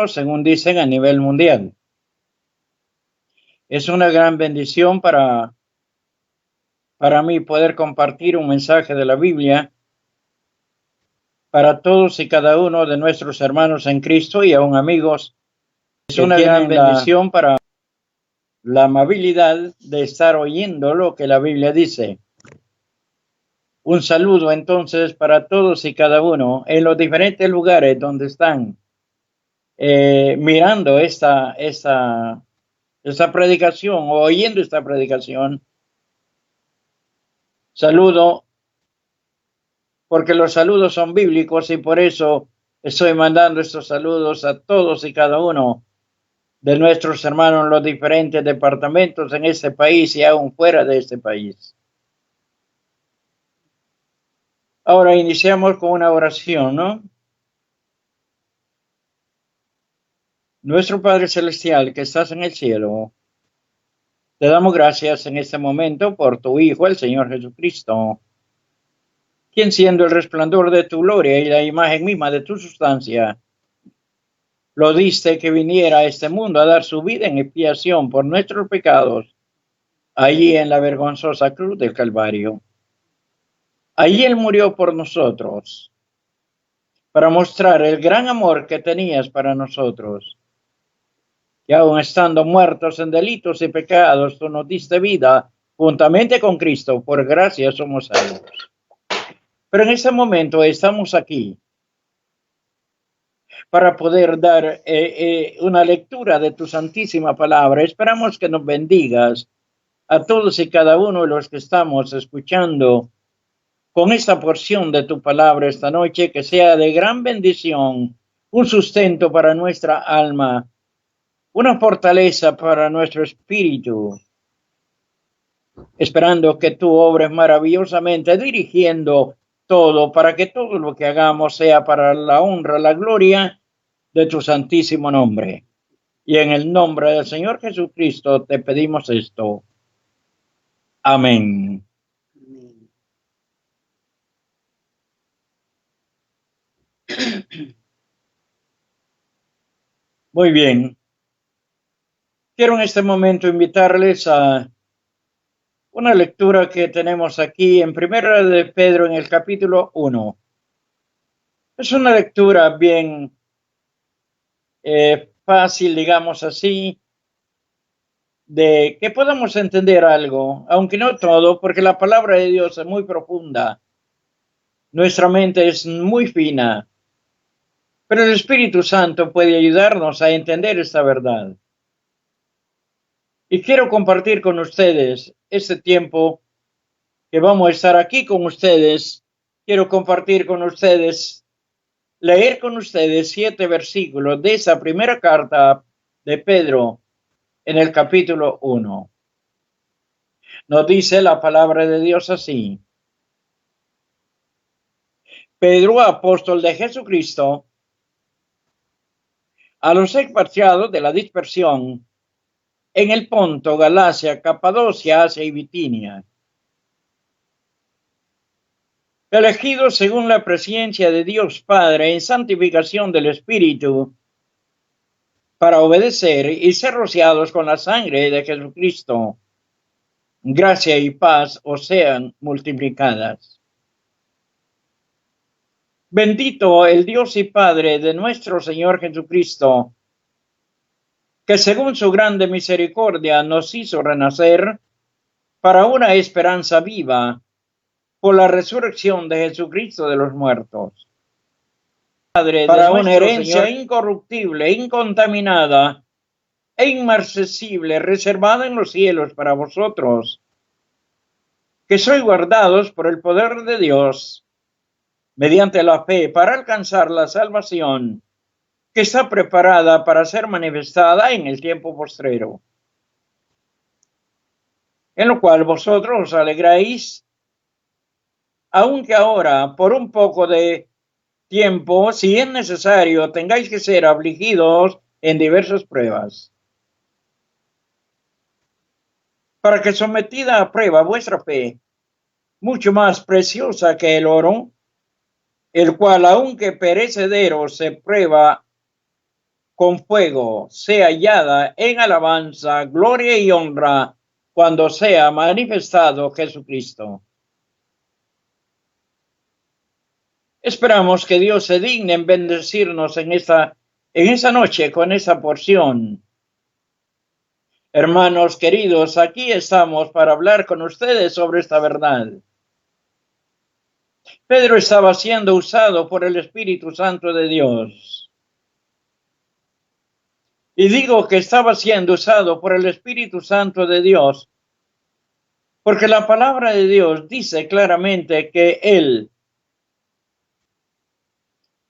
según dicen, a nivel mundial. Es una gran bendición para mí poder compartir un mensaje de la Biblia para todos y cada uno de nuestros hermanos en Cristo y aún amigos. Es una gran bendición para la amabilidad de estar oyendo lo que la Biblia dice. Un saludo entonces para todos y cada uno en los diferentes lugares donde están mirando esta predicación o oyendo esta predicación. Saludo, porque los saludos son bíblicos y por eso estoy mandando estos saludos a todos y cada uno de nuestros hermanos en los diferentes departamentos en este país y aún fuera de este país. Ahora iniciamos con una oración, ¿no? Nuestro Padre Celestial que estás en el cielo, te damos gracias en este momento por tu Hijo, el Señor Jesucristo, quien siendo el resplandor de tu gloria y la imagen misma de tu sustancia, lo diste que viniera a este mundo a dar su vida en expiación por nuestros pecados, allí en la vergonzosa cruz del Calvario. Allí Él murió por nosotros, para mostrar el gran amor que tenías para nosotros. Y aun estando muertos en delitos y pecados, tú nos diste vida juntamente con Cristo, por gracia somos salvos. Pero en este momento estamos aquí para poder dar una lectura de tu santísima palabra. Esperamos que nos bendigas a todos y cada uno de los que estamos escuchando con esta porción de tu palabra esta noche, que sea de gran bendición, un sustento para nuestra alma, una fortaleza para nuestro espíritu, esperando que tú obres maravillosamente, dirigiendo todo para que todo lo que hagamos sea para la honra, la gloria de tu santísimo nombre. Y en el nombre del Señor Jesucristo te pedimos esto. Amén. Muy bien. Quiero en este momento invitarles a una lectura que tenemos aquí en Primera de Pedro en el capítulo 1. Es una lectura bien fácil, digamos así, de que podamos entender algo, aunque no todo, porque la palabra de Dios es muy profunda. Nuestra mente es muy fina, pero el Espíritu Santo puede ayudarnos a entender esta verdad. Y quiero compartir con ustedes este tiempo que vamos a estar aquí con ustedes. Quiero compartir con ustedes, leer con ustedes 7 versículos de esa primera carta de Pedro en el capítulo 1. Nos dice la palabra de Dios así. Pedro, apóstol de Jesucristo, a los expatriados de la dispersión en el Ponto, Galacia, Capadocia, Asia y Bitinia, elegidos según la presencia de Dios Padre en santificación del Espíritu, para obedecer y ser rociados con la sangre de Jesucristo. Gracia y paz os sean multiplicadas. Bendito el Dios y Padre de nuestro Señor Jesucristo, que según su grande misericordia nos hizo renacer para una esperanza viva por la resurrección de Jesucristo de los muertos. Padre, para una herencia incorruptible, incontaminada e inmarcesible, reservada en los cielos para vosotros, que sois guardados por el poder de Dios, mediante la fe, para alcanzar la salvación que está preparada para ser manifestada en el tiempo postrero, en lo cual vosotros os alegráis, aunque ahora, por un poco de tiempo, si es necesario, tengáis que ser afligidos en diversas pruebas, para que sometida a prueba vuestra fe, mucho más preciosa que el oro, el cual, aunque perecedero, se prueba con fuego sea hallada en alabanza, gloria y honra cuando sea manifestado Jesucristo. Esperamos que Dios se digne en bendecirnos en esa noche con esa porción. Hermanos queridos, aquí estamos para hablar con ustedes sobre esta verdad. Pedro estaba siendo usado por el Espíritu Santo de Dios. Y digo que estaba siendo usado por el Espíritu Santo de Dios, porque la palabra de Dios dice claramente que Él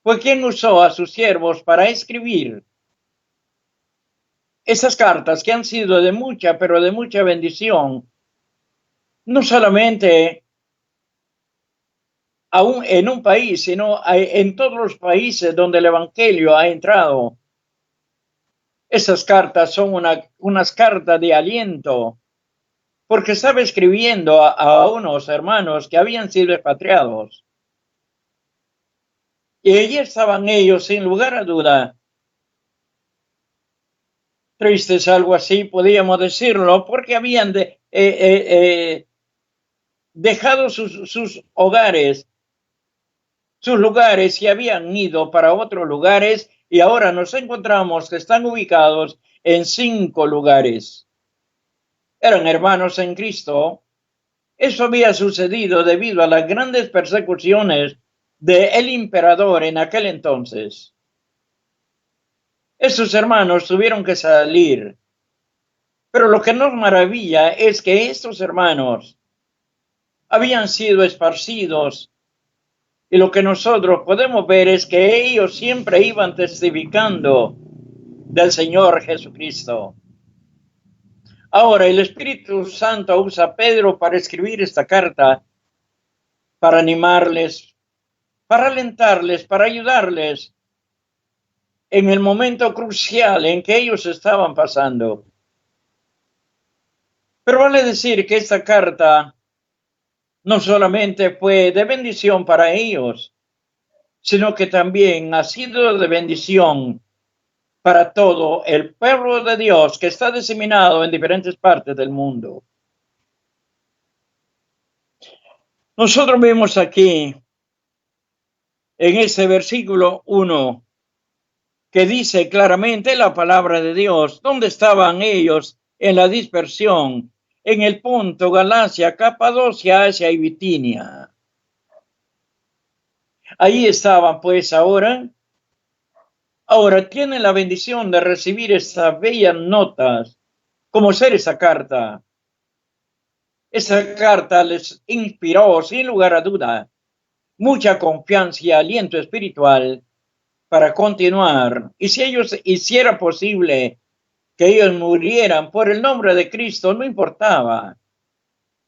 fue quien usó a sus siervos para escribir esas cartas que han sido de mucha, pero de mucha bendición, no solamente aún en un país, sino en todos los países donde el Evangelio ha entrado. Esas cartas son unas cartas de aliento, porque estaba escribiendo a unos hermanos que habían sido expatriados. Y allí estaban ellos, sin lugar a duda, tristes, algo así, podríamos decirlo, porque habían dejado sus hogares, sus lugares, y habían ido para otros lugares, y ahora nos encontramos que están ubicados en 5 lugares. Eran hermanos en Cristo. Eso había sucedido debido a las grandes persecuciones del emperador en aquel entonces. Esos hermanos tuvieron que salir. Pero lo que nos maravilla es que estos hermanos habían sido esparcidos, y lo que nosotros podemos ver es que ellos siempre iban testificando del Señor Jesucristo. Ahora, el Espíritu Santo usa a Pedro para escribir esta carta, para animarles, para alentarles, para ayudarles en el momento crucial en que ellos estaban pasando. Pero vale decir que esta carta no solamente fue de bendición para ellos, sino que también ha sido de bendición para todo el pueblo de Dios que está diseminado en diferentes partes del mundo. Nosotros vemos aquí, en ese versículo 1, que dice claramente la palabra de Dios, ¿dónde estaban ellos en la dispersión? En el punto Galacia, Capadocia, Asia y Bitinia. Ahí estaban pues ahora tienen la bendición de recibir estas bellas notas, como ser esa carta. Esa carta les inspiró, sin lugar a duda, mucha confianza y aliento espiritual para continuar. Y si ellos hiciera posible que ellos murieran por el nombre de Cristo, no importaba.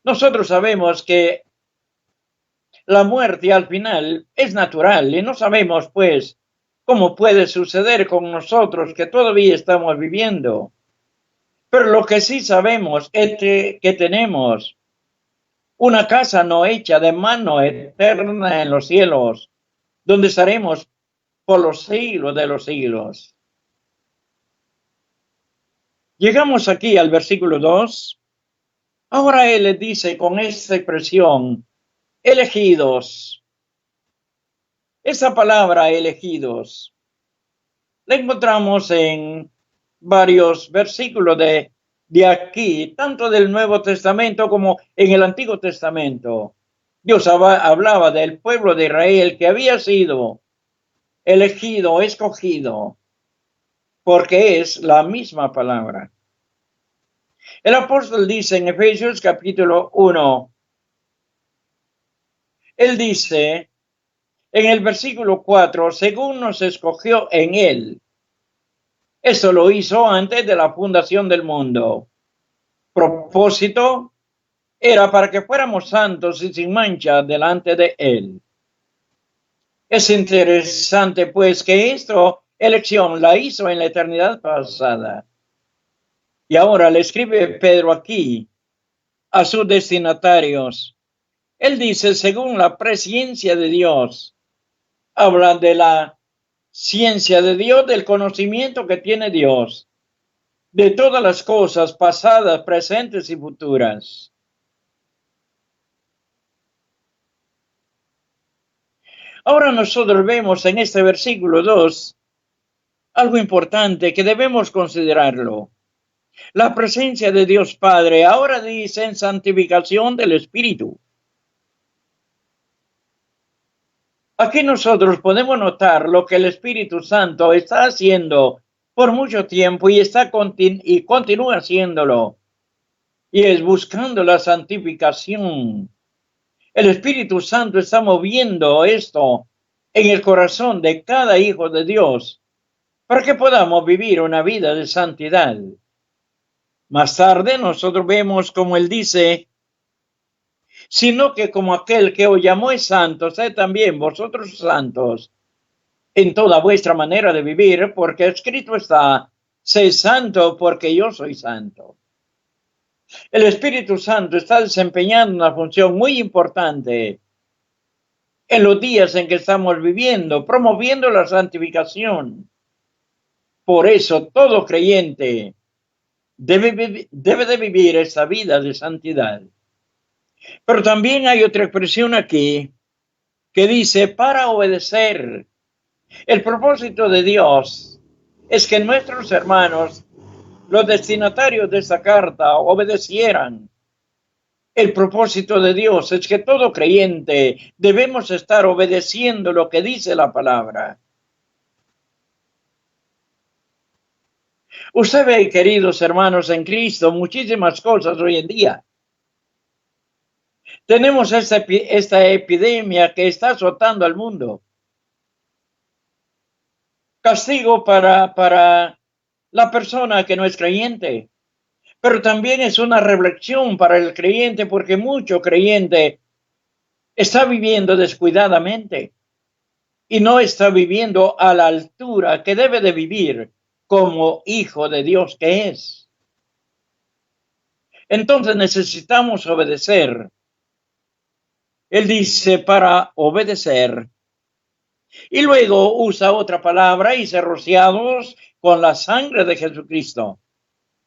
Nosotros sabemos que la muerte al final es natural y no sabemos, pues, cómo puede suceder con nosotros que todavía estamos viviendo. Pero lo que sí sabemos es que tenemos una casa no hecha de mano eterna en los cielos, donde estaremos por los siglos de los siglos. Llegamos aquí al versículo 2. Ahora él les dice con esta expresión, elegidos. Esa palabra elegidos la encontramos en varios versículos de aquí, tanto del Nuevo Testamento como en el Antiguo Testamento. Dios hablaba del pueblo de Israel que había sido elegido, escogido, porque es la misma palabra. El apóstol dice en Efesios capítulo 1, él dice en el versículo 4, según nos escogió en él. Eso lo hizo antes de la fundación del mundo. Propósito era para que fuéramos santos y sin mancha delante de él. Es interesante, pues, que esta elección la hizo en la eternidad pasada. Y ahora le escribe Pedro aquí a sus destinatarios. Él dice, según la presciencia de Dios, habla de la ciencia de Dios, del conocimiento que tiene Dios, de todas las cosas pasadas, presentes y futuras. Ahora nosotros vemos en este versículo 2 algo importante que debemos considerarlo. La presencia de Dios Padre, ahora dice en santificación del Espíritu. Aquí nosotros podemos notar lo que el Espíritu Santo está haciendo por mucho tiempo y continúa haciéndolo. Y es buscando la santificación. El Espíritu Santo está moviendo esto en el corazón de cada hijo de Dios para que podamos vivir una vida de santidad. Más tarde nosotros vemos como él dice, sino que como aquel que os llamó es santo, sed también vosotros santos en toda vuestra manera de vivir, porque escrito está, sé santo porque yo soy santo. El Espíritu Santo está desempeñando una función muy importante en los días en que estamos viviendo, promoviendo la santificación. Por eso todo creyente debe de vivir esa vida de santidad. Pero también hay otra expresión aquí que dice para obedecer. El propósito de Dios es que nuestros hermanos, los destinatarios de esta carta, obedecieran. El propósito de Dios es que todo creyente debemos estar obedeciendo lo que dice la palabra. Usted ve, queridos hermanos en Cristo, muchísimas cosas hoy en día. Tenemos esta epidemia que está azotando al mundo. Castigo para la persona que no es creyente. Pero también es una reflexión para el creyente porque mucho creyente está viviendo descuidadamente y no está viviendo a la altura que debe de vivir como hijo de Dios que es. Entonces necesitamos obedecer. Él dice para obedecer. Y luego usa otra palabra, y ser rociados con la sangre de Jesucristo.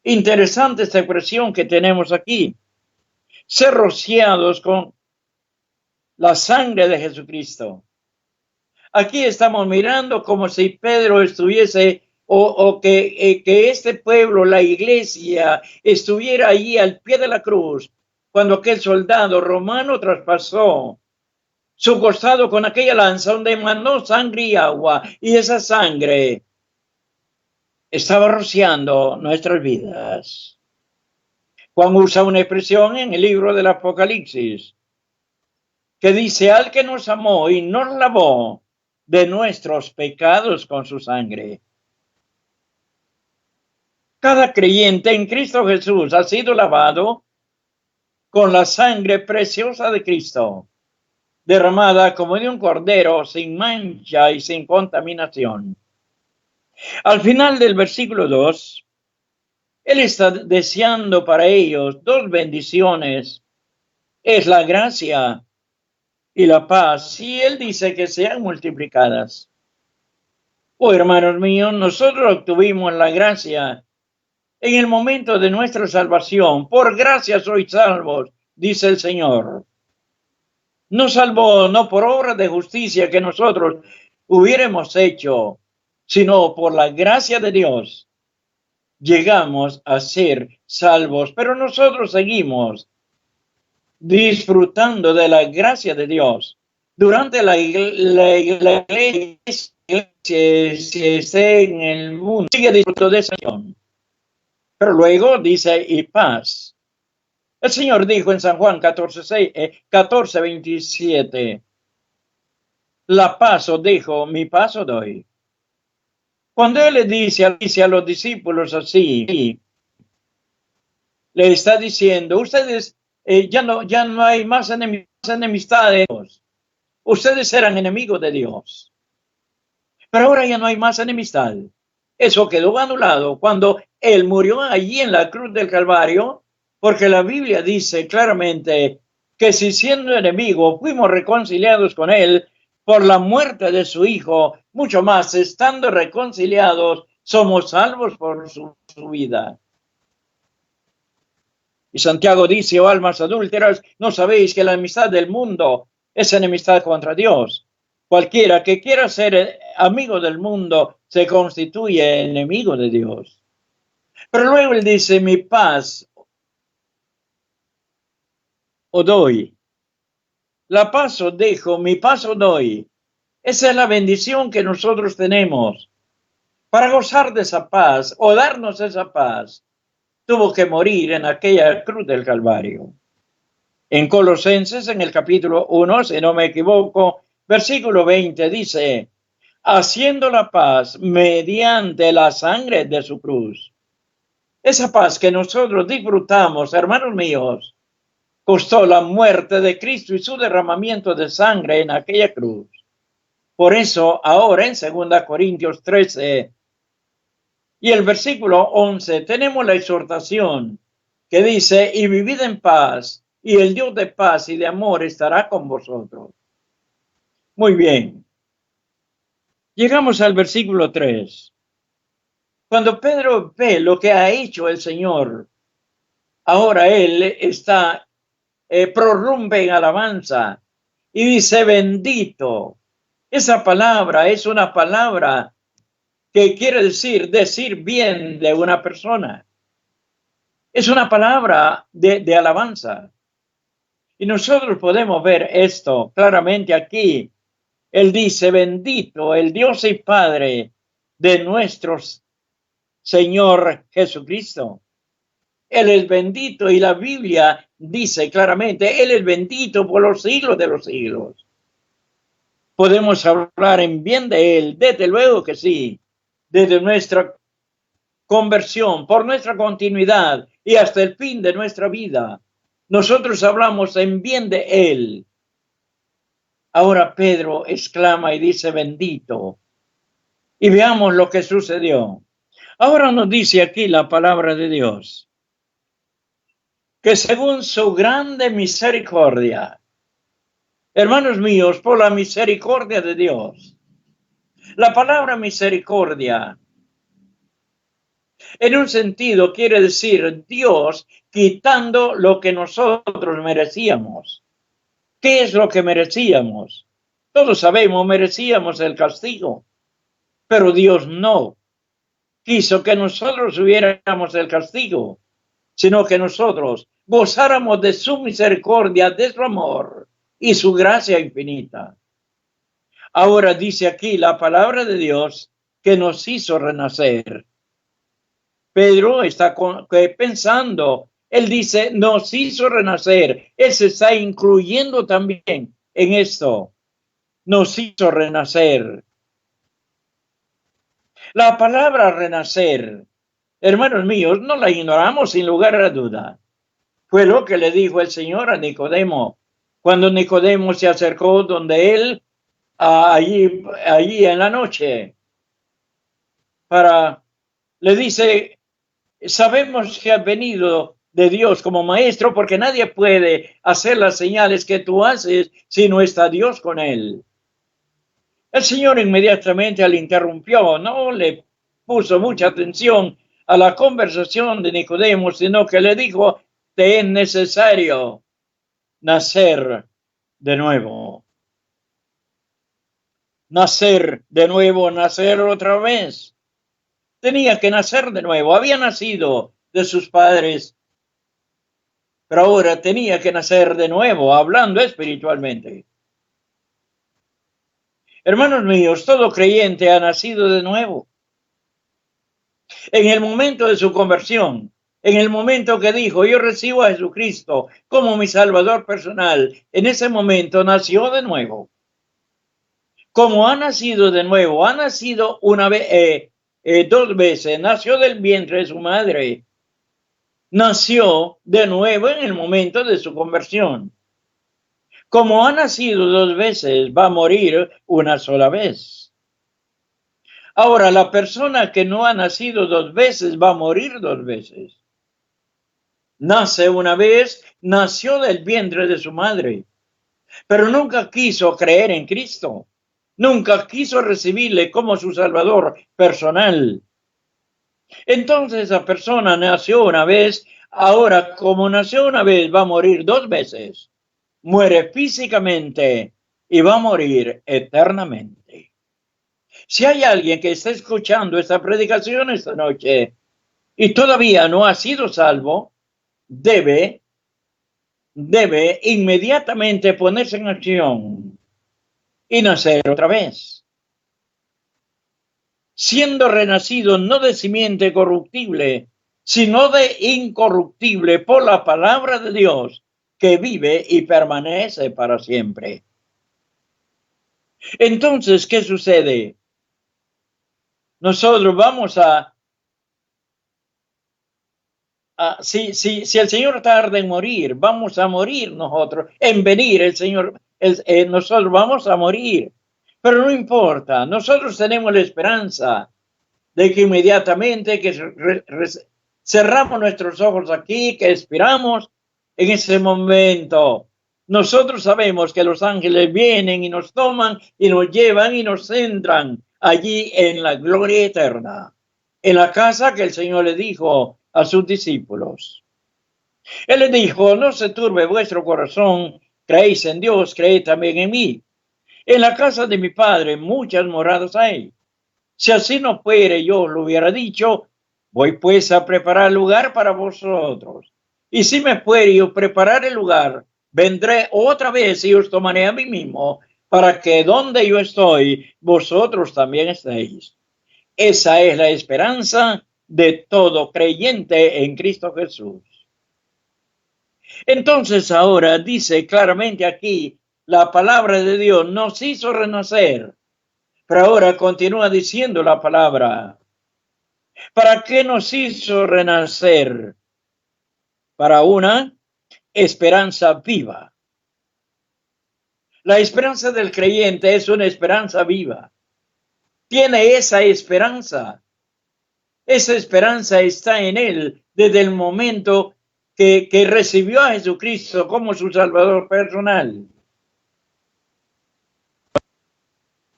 Interesante esta expresión que tenemos aquí. Ser rociados con la sangre de Jesucristo. Aquí estamos mirando como si Pedro estuviese o que este pueblo, la iglesia, estuviera allí al pie de la cruz cuando aquel soldado romano traspasó su costado con aquella lanza donde emanó sangre y agua, y esa sangre estaba rociando nuestras vidas. Juan usa una expresión en el libro del Apocalipsis que dice, al que nos amó y nos lavó de nuestros pecados con su sangre. Cada creyente en Cristo Jesús ha sido lavado con la sangre preciosa de Cristo, derramada como de un cordero sin mancha y sin contaminación. Al final del versículo 2, Él está deseando para ellos dos bendiciones. Es la gracia y la paz. Y Él dice que sean multiplicadas. Oh, hermanos míos, nosotros obtuvimos la gracia en el momento de nuestra salvación. Por gracia sois salvos, dice el Señor. Nos salvó no por obra de justicia que nosotros hubiéramos hecho, sino por la gracia de Dios. Llegamos a ser salvos, pero nosotros seguimos disfrutando de la gracia de Dios. Durante la iglesia, si esté en el mundo, sigue disfrutando de esa acción. Pero luego dice, y paz. El Señor dijo en San Juan 14:27, la paz os dejo, mi paz os doy. Cuando Él le dice a los discípulos así, le está diciendo, ustedes ya no hay más enemistad de Dios. Ustedes eran enemigos de Dios. Pero ahora ya no hay más enemistad. Eso quedó anulado cuando Él murió allí en la cruz del Calvario, porque la Biblia dice claramente que si siendo enemigos fuimos reconciliados con Él por la muerte de su Hijo, mucho más, estando reconciliados, somos salvos por su vida. Y Santiago dice, oh almas adúlteras, ¿no sabéis que la amistad del mundo es enemistad contra Dios? Cualquiera que quiera ser amigo del mundo se constituye enemigo de Dios. Pero luego él dice, mi paz os doy. La paz os dejo, mi paz os doy. Esa es la bendición que nosotros tenemos. Para gozar de esa paz o darnos esa paz, tuvo que morir en aquella cruz del Calvario. En Colosenses, en el capítulo 1, si no me equivoco, versículo 20, dice, haciendo la paz mediante la sangre de su cruz. Esa paz que nosotros disfrutamos, hermanos míos, costó la muerte de Cristo y su derramamiento de sangre en aquella cruz. Por eso, ahora en 2 Corintios 13 y el versículo 11, tenemos la exhortación que dice, y vivid en paz, y el Dios de paz y de amor estará con vosotros. Muy bien. Llegamos al versículo 3. Cuando Pedro ve lo que ha hecho el Señor, ahora él está, prorrumpe en alabanza y dice, bendito. Esa palabra es una palabra que quiere decir bien de una persona. Es una palabra de alabanza. Y nosotros podemos ver esto claramente aquí. Él dice, bendito el Dios y Padre de nuestro Señor Jesucristo. Él es bendito y la Biblia dice claramente, Él es bendito por los siglos de los siglos. Podemos hablar en bien de Él, desde luego que sí, desde nuestra conversión, por nuestra continuidad y hasta el fin de nuestra vida. Nosotros hablamos en bien de Él. Ahora Pedro exclama y dice bendito. Y veamos lo que sucedió. Ahora nos dice aquí la palabra de Dios, que según su grande misericordia, hermanos míos, por la misericordia de Dios, la palabra misericordia, en un sentido quiere decir Dios quitando lo que nosotros merecíamos. ¿Qué es lo que merecíamos? Todos sabemos, merecíamos el castigo, pero Dios no quiso que nosotros hubiéramos el castigo, sino que nosotros gozáramos de su misericordia, de su amor y su gracia infinita. Ahora dice aquí la palabra de Dios que nos hizo renacer. Pedro está pensando, él dice, nos hizo renacer. Él se está incluyendo también en esto. Nos hizo renacer. La palabra renacer, hermanos míos, no la ignoramos sin lugar a duda. Fue lo que le dijo el Señor a Nicodemo, cuando Nicodemo se acercó donde él, allí en la noche, le dice, sabemos que has venido de Dios como maestro, porque nadie puede hacer las señales que tú haces si no está Dios con él. El Señor inmediatamente le interrumpió, no le puso mucha atención a la conversación de Nicodemo, sino que le dijo, te es necesario nacer de nuevo. Nacer de nuevo, nacer otra vez. Tenía que nacer de nuevo, había nacido de sus padres, pero ahora tenía que nacer de nuevo, hablando espiritualmente. Hermanos míos, todo creyente ha nacido de nuevo. En el momento de su conversión, en el momento que dijo, yo recibo a Jesucristo como mi Salvador personal, en ese momento nació de nuevo. Como ha nacido de nuevo, ha nacido una vez, dos veces, nació del vientre de su madre, nació de nuevo en el momento de su conversión. Como ha nacido dos veces, va a morir una sola vez. Ahora, la persona que no ha nacido dos veces va a morir dos veces. Nace una vez, nació del vientre de su madre, pero nunca quiso creer en Cristo. Nunca quiso recibirle como su Salvador personal. Entonces esa persona nació una vez, ahora como nació una vez va a morir dos veces. Muere físicamente y va a morir eternamente. Si hay alguien que está escuchando esta predicación esta noche y todavía no ha sido salvo, debe inmediatamente ponerse en acción y nacer otra vez, siendo renacido no de simiente corruptible, sino de incorruptible por la palabra de Dios, que vive y permanece para siempre. Entonces, ¿qué sucede? Nosotros vamos si el Señor tarda en morir, vamos a morir nosotros, en venir el Señor, nosotros vamos a morir. Pero no importa, nosotros tenemos la esperanza de que inmediatamente que cerramos nuestros ojos aquí, que esperamos en ese momento. Nosotros sabemos que los ángeles vienen y nos toman y nos llevan y nos centran allí en la gloria eterna, en la casa que el Señor le dijo a sus discípulos. Él les dijo, no se turbe vuestro corazón, creéis en Dios, creed también en mí. En la casa de mi Padre muchas moradas hay. Si así no fuere, yo lo hubiera dicho, voy pues a preparar lugar para vosotros. Y si me fuere y os preparar el lugar, vendré otra vez y os tomaré a mí mismo, para que donde yo estoy, vosotros también estéis. Esa es la esperanza de todo creyente en Cristo Jesús. Entonces ahora dice claramente aquí, la palabra de Dios nos hizo renacer. Pero ahora continúa diciendo la palabra. ¿Para qué nos hizo renacer? Para una esperanza viva. La esperanza del creyente es una esperanza viva. Tiene esa esperanza. Esa esperanza está en él desde el momento que recibió a Jesucristo como su Salvador personal.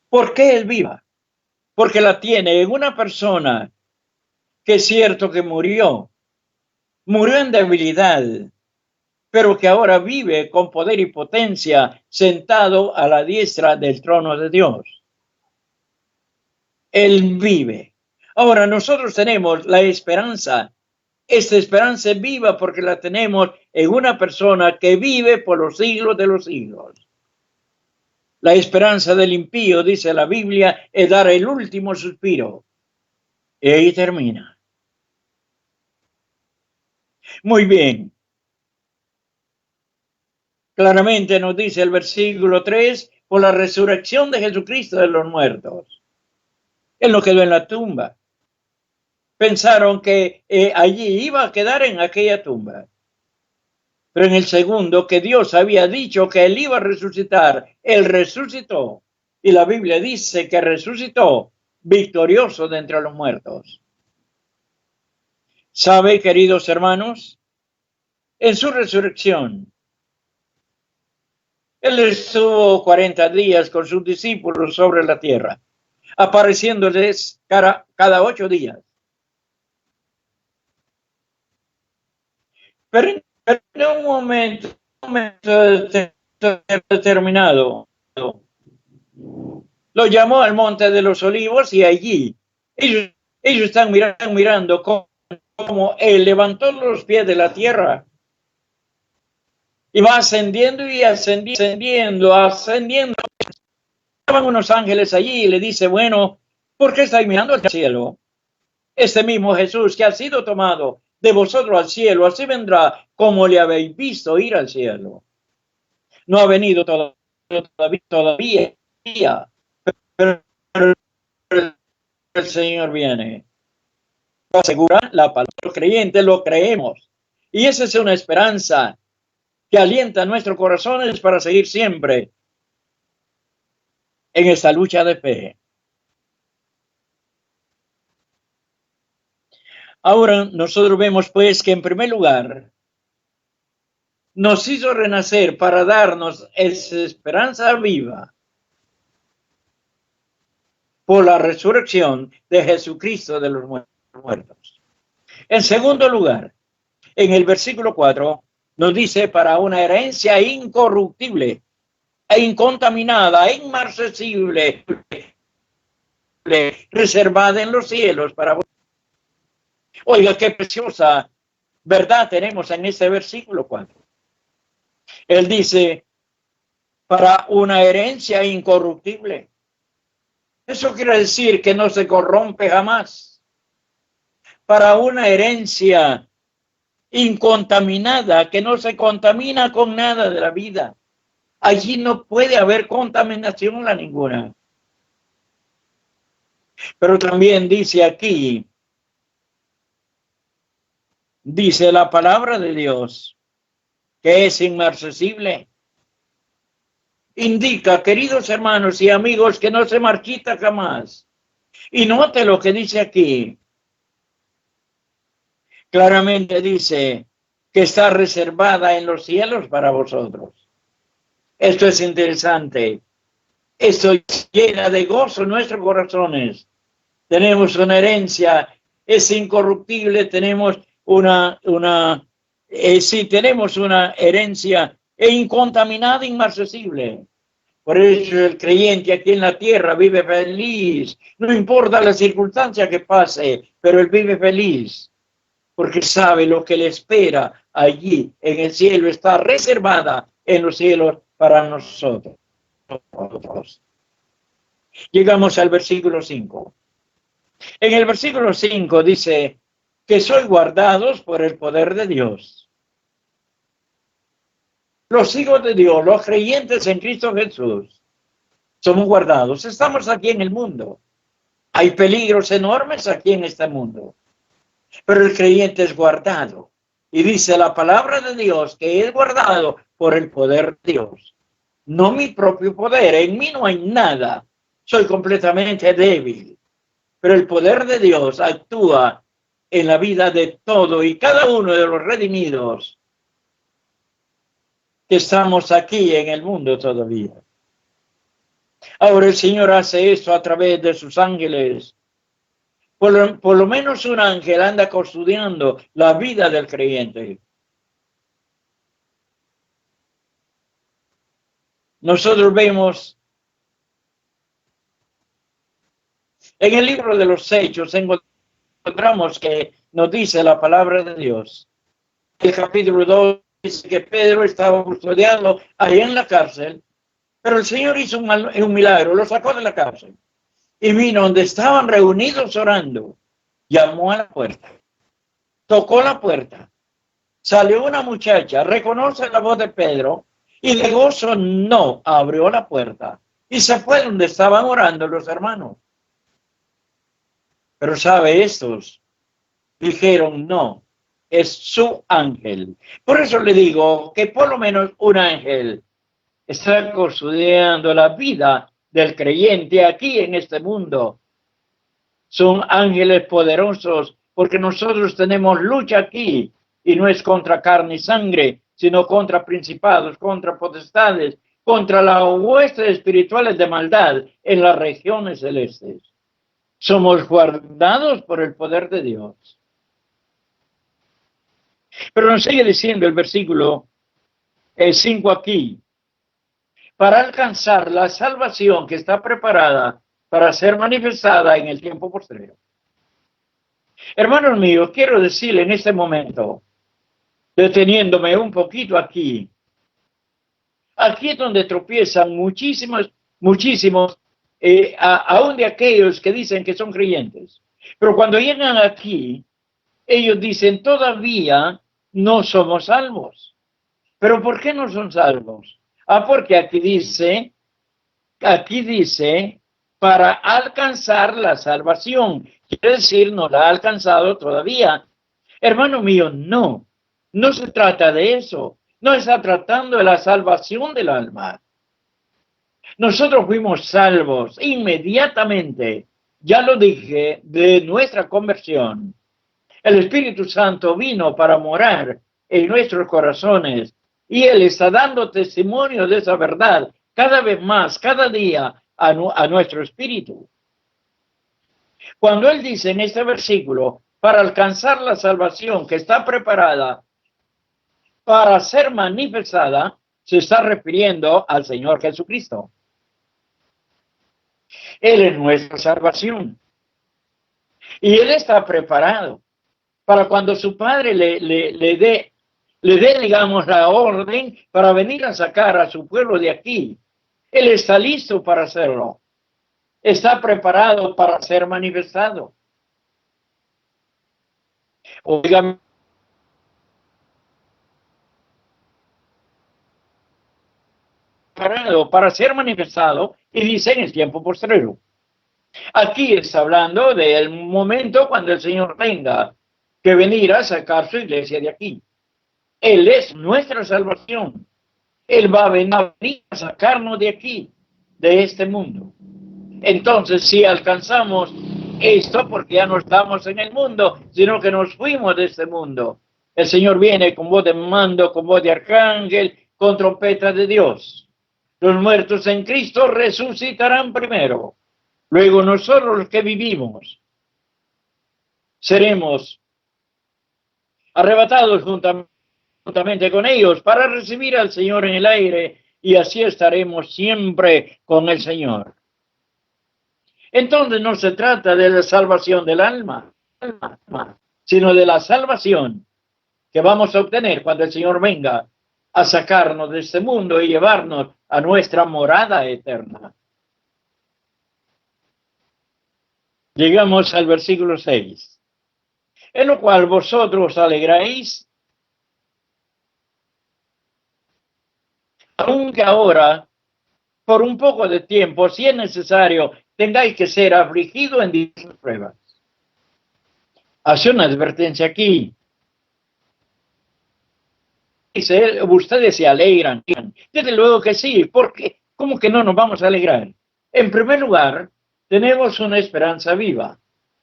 ¿Por qué es viva? Porque la tiene en una persona que es cierto que murió en debilidad, pero que ahora vive con poder y potencia sentado a la diestra del trono de Dios. Él vive. Ahora nosotros tenemos la esperanza. Esta esperanza es viva porque la tenemos en una persona que vive por los siglos de los siglos. La esperanza del impío, dice la Biblia, es dar el último suspiro. Y ahí termina. Muy bien. Claramente nos dice el versículo 3, por la resurrección de Jesucristo de los muertos. Él no quedó en la tumba. Pensaron que allí iba a quedar en aquella tumba. Pero en el segundo, que Dios había dicho que él iba a resucitar, él resucitó. Y la Biblia dice que resucitó victorioso de entre los muertos. ¿Sabe, queridos hermanos? En su resurrección, él estuvo 40 días con sus discípulos sobre la tierra, apareciéndoles cada 8 días. Pero en un momento determinado, lo llamó al Monte de los Olivos y allí ellos están mirando cómo él levantó los pies de la tierra y va ascendiendo y ascendiendo. Estaban unos ángeles allí y le dice, bueno, ¿por qué estáis mirando al cielo? Este mismo Jesús que ha sido tomado de vosotros al cielo, así vendrá como le habéis visto ir al cielo. No ha venido todavía, pero el Señor viene. Asegura la palabra, los creyentes lo creemos. Y esa es una esperanza que alienta nuestros corazones para seguir siempre en esta lucha de fe. Ahora nosotros vemos pues que en primer lugar nos hizo renacer para darnos esa esperanza viva. por la resurrección de Jesucristo de los muertos. En segundo lugar, en el versículo 4 nos dice para una herencia incorruptible e incontaminada, e inmarcesible, reservada en los cielos para vosotros. Oiga, qué preciosa verdad tenemos en este versículo 4. Él dice, para una herencia incorruptible. Eso quiere decir que no se corrompe jamás. Para una herencia incontaminada, que no se contamina con nada de la vida. Allí no puede haber contaminación la ninguna. Pero también dice aquí, dice la palabra de Dios, que es inmarcesible. Indica, queridos hermanos y amigos, que no se marchita jamás. Y note lo que dice aquí. Claramente dice que está reservada en los cielos para vosotros. Esto es interesante. Esto llena de gozo nuestros corazones. Tenemos una herencia, es incorruptible, tenemos tenemos una herencia incontaminada, inmarcesible. Por eso el creyente aquí en la tierra vive feliz. No importa la circunstancia que pase, pero él vive feliz. Porque sabe lo que le espera allí en el cielo. Está reservada en los cielos para nosotros. Llegamos al versículo 5. En el versículo 5 dice que sois guardados por el poder de Dios. Los hijos de Dios, los creyentes en Cristo Jesús, somos guardados. Estamos aquí en el mundo. Hay peligros enormes aquí en este mundo. Pero el creyente es guardado. Y dice la palabra de Dios que es guardado por el poder de Dios. No mi propio poder. En mí no hay nada. Soy completamente débil. Pero el poder de Dios actúa en la vida de todo y cada uno de los redimidos que estamos aquí en el mundo todavía. Ahora el Señor hace esto a través de sus ángeles. Por lo menos un ángel anda custodiando la vida del creyente. Nosotros vemos en el libro de los Hechos, encontramos que nos dice la palabra de Dios. El capítulo 2 dice que Pedro estaba custodiado ahí en la cárcel, pero el Señor hizo un milagro, lo sacó de la cárcel. Y vino donde estaban reunidos orando, llamó a la puerta, tocó la puerta, salió una muchacha, reconoce la voz de Pedro y de gozo no abrió la puerta y se fue donde estaban orando los hermanos. Pero sabe, estos dijeron no, es su ángel. Por eso le digo que por lo menos un ángel está custodiando la vida del creyente aquí en este mundo. Son ángeles poderosos porque nosotros tenemos lucha aquí y no es contra carne y sangre, sino contra principados, contra potestades, contra las huestes espirituales de maldad en las regiones celestes. Somos guardados por el poder de Dios. Pero nos sigue diciendo el versículo 5 aquí. Para alcanzar la salvación que está preparada para ser manifestada en el tiempo posterior. Hermanos míos, quiero decirle en este momento, deteniéndome un poquito aquí es donde tropiezan muchísimos, aún de aquellos que dicen que son creyentes. Pero cuando llegan aquí, ellos dicen, todavía no somos salvos. ¿Pero por qué no son salvos? Porque aquí dice, para alcanzar la salvación. Quiere decir, no la ha alcanzado todavía. Hermano mío, no se trata de eso. No está tratando de la salvación del alma. Nosotros fuimos salvos inmediatamente, ya lo dije, de nuestra conversión. El Espíritu Santo vino para morar en nuestros corazones y Él está dando testimonio de esa verdad cada vez más, cada día a nuestro espíritu. Cuando él dice en este versículo, para alcanzar la salvación que está preparada para ser manifestada, se está refiriendo al Señor Jesucristo. Él es nuestra salvación. Y Él está preparado para cuando su Padre le dé, digamos, la orden para venir a sacar a su pueblo de aquí. Él está listo para hacerlo. Está preparado para ser manifestado. Oigan, preparado para ser manifestado y dice en el tiempo postrero. Aquí está hablando del momento cuando el Señor venga que venir a sacar su iglesia de aquí. Él es nuestra salvación. Él va a venir a sacarnos de aquí, de este mundo. Entonces, si alcanzamos esto, porque ya no estamos en el mundo, sino que nos fuimos de este mundo. El Señor viene con voz de mando, con voz de arcángel, con trompeta de Dios. Los muertos en Cristo resucitarán primero. Luego nosotros los que vivimos seremos arrebatados juntamente con ellos para recibir al Señor en el aire y así estaremos siempre con el Señor. Entonces no se trata de la salvación del alma, sino de la salvación que vamos a obtener cuando el Señor venga a sacarnos de este mundo y llevarnos a nuestra morada eterna. Llegamos al versículo 6. En lo cual vosotros os alegráis, aunque ahora, por un poco de tiempo, si es necesario, tengáis que ser afligidos en diversas pruebas. Hace una advertencia aquí. Dice, ustedes se alegran. Desde luego que sí, porque ¿cómo que no nos vamos a alegrar? En primer lugar, tenemos una esperanza viva.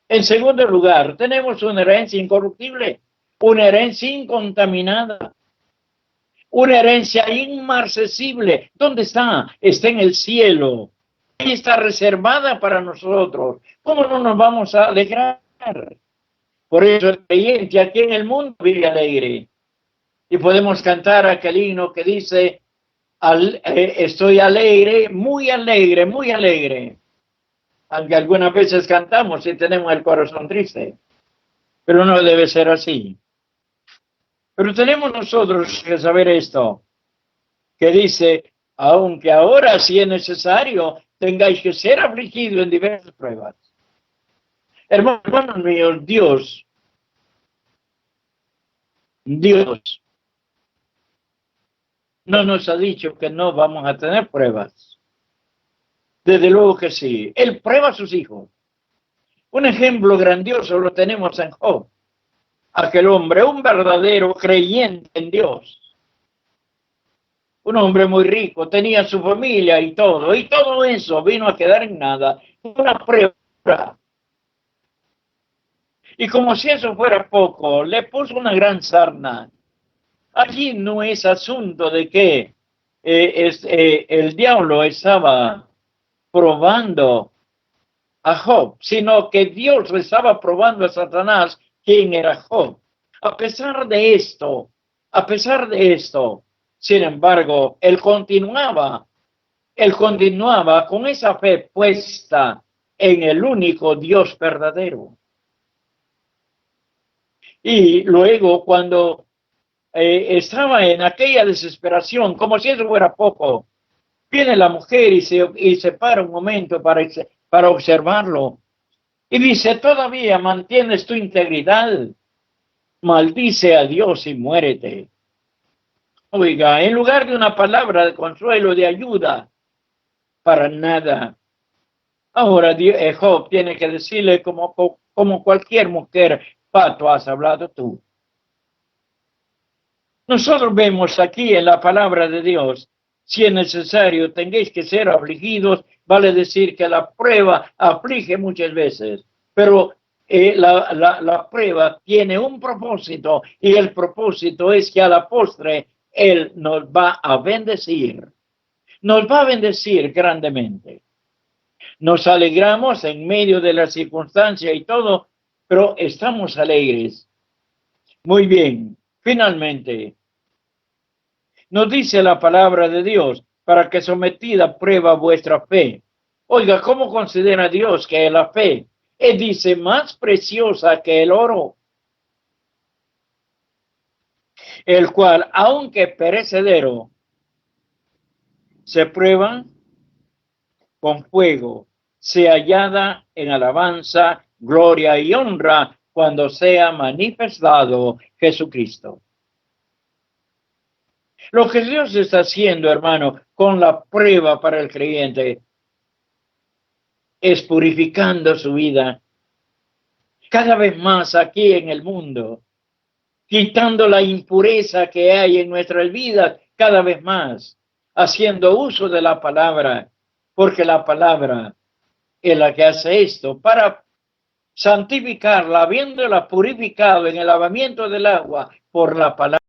En segundo lugar, tenemos una herencia incorruptible, una herencia incontaminada, una herencia inmarcesible. ¿Dónde está? Está en el cielo. Ahí está reservada para nosotros. ¿Cómo no nos vamos a alegrar? Por eso el creyente aquí en el mundo vive alegre. Y podemos cantar aquel himno que dice, estoy alegre, muy alegre, muy alegre. Aunque algunas veces cantamos y tenemos el corazón triste. Pero no debe ser así. Pero tenemos nosotros que saber esto, que dice, aunque ahora si es necesario, tengáis que ser afligidos en diversas pruebas. Hermanos míos, Dios no nos ha dicho que no vamos a tener pruebas. Desde luego que sí. Él prueba a sus hijos. Un ejemplo grandioso lo tenemos en Job. Aquel hombre, un verdadero creyente en Dios. Un hombre muy rico, tenía su familia y todo eso vino a quedar en nada. Una prueba. Y como si eso fuera poco, le puso una gran sarna. Allí no es asunto de que el diablo estaba probando a Job, sino que Dios le estaba probando a Satanás quién era Job. A pesar de esto, sin embargo, él continuaba con esa fe puesta en el único Dios verdadero. Y luego cuando estaba en aquella desesperación, como si eso fuera poco, viene la mujer y se para un momento para observarlo. Y dice, todavía mantienes tu integridad, maldice a Dios y muérete. Oiga, en lugar de una palabra de consuelo, de ayuda, para nada. Ahora Job tiene que decirle como cualquier mujer, pato has hablado tú. Nosotros vemos aquí en la palabra de Dios, si es necesario, tengáis que ser afligidos, vale decir que la prueba aflige muchas veces, pero la prueba tiene un propósito y el propósito es que a la postre Él nos va a bendecir grandemente. Nos alegramos en medio de la circunstancia y todo, pero estamos alegres. Muy bien, finalmente, nos dice la palabra de Dios, para que sometida a prueba vuestra fe. Oiga, ¿cómo considera Dios que la fe? Él dice, más preciosa que el oro, el cual, aunque perecedero, se prueba con fuego, se hallada en alabanza, gloria y honra cuando sea manifestado Jesucristo. Lo que Dios está haciendo, hermano, con la prueba para el creyente, es purificando su vida cada vez más aquí en el mundo, quitando la impureza que hay en nuestras vidas cada vez más, haciendo uso de la palabra, porque la palabra es la que hace esto para santificarla, habiéndola purificado en el lavamiento del agua por la palabra.